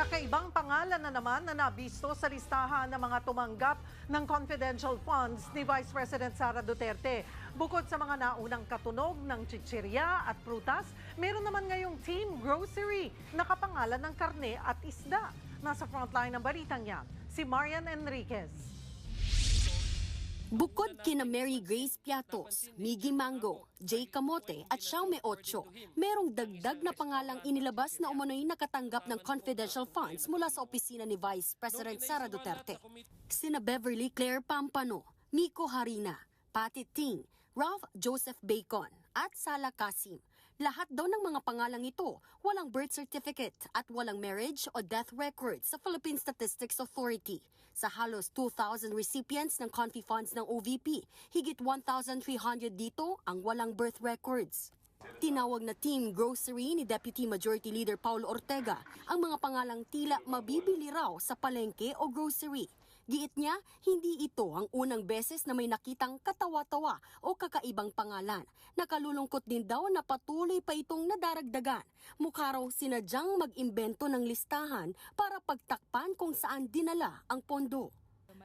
Kakaibang pangalan na naman na nabisto sa listahan ng mga tumanggap ng confidential funds ni Vice President Sara Duterte. Bukod sa mga naunang katunog ng chichirya at prutas, meron naman ngayong Team Grocery na kapangalan ng karne at isda. Nasa frontline ng balitang yan, si Marian Enriquez. Bukod kina Mary Grace Piatos, Miggy Mango, Jay Camote at Xiaome Ocho, merong dagdag na pangalang inilabas na umano'y nakatanggap ng confidential funds mula sa opisina ni Vice President Sara Duterte. Sina Beverly Claire Pampano, Miko Harina, Patty Ting, Ralph Joseph Bacon at Sala Kasim. Lahat daw ng mga pangalang ito walang birth certificate at walang marriage o death record sa Philippine Statistics Authority. Sa halos 2,000 recipients ng Confi funds ng OVP, higit 1,300 dito ang walang birth records. Tinawag na Team Grocery ni Deputy Majority Leader Paulo Ortega ang mga pangalang tila mabibili raw sa palengke o grocery. Giit niya, hindi ito ang unang beses na may nakitang katawa-tawa o kakaibang pangalan. Nakalulungkot din daw na patuloy pa itong nadaragdagan. Mukha raw sinadyang mag-imbento ng listahan para pagtakpan kung saan dinala ang pondo.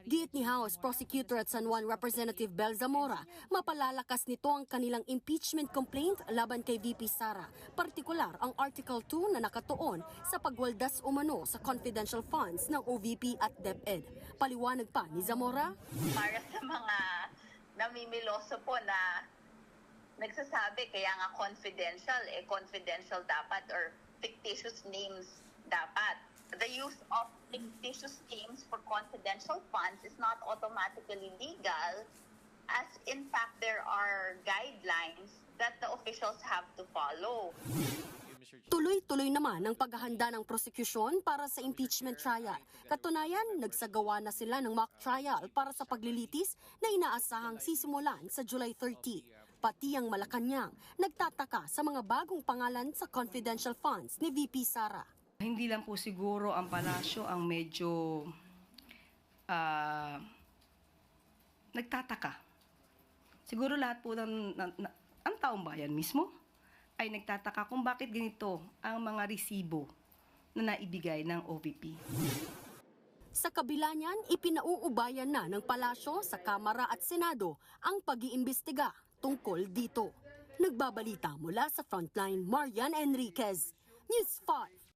Giit ni House Prosecutor at San Juan Representative Bel Zamora, mapalalakas nito ang kanilang impeachment complaint laban kay VP Sara, partikular ang Article 2 na nakatuon sa pagwaldas umano sa confidential funds ng OVP at DepEd. Paliwanag pa ni Zamora, para sa mga namimiloso po na nagsasabi kaya nga confidential dapat or fictitious names dapat. The use of fictitious names for confidential funds is not automatically legal, as in fact there are guidelines that the officials have to follow. Tuloy-tuloy naman ang paghahanda ng prosecution para sa impeachment trial. Katunayan, nagsagawa na sila ng mock trial para sa paglilitis na inaasahang sisimulan sa July 30. Pati ang Malacanang nagtataka sa mga bagong pangalan sa confidential funds ni VP Sara. Hindi lang po siguro ang palasyo ang medyo nagtataka. Siguro lahat po ang taong bayan mismo ay nagtataka kung bakit ganito ang mga resibo na naibigay ng OVP. Sa kabila niyan, ipinauubayan na ng palasyo sa Kamara at Senado ang pag-iimbestiga tungkol dito. Nagbabalita mula sa Frontline, Marian Enriquez, News 5.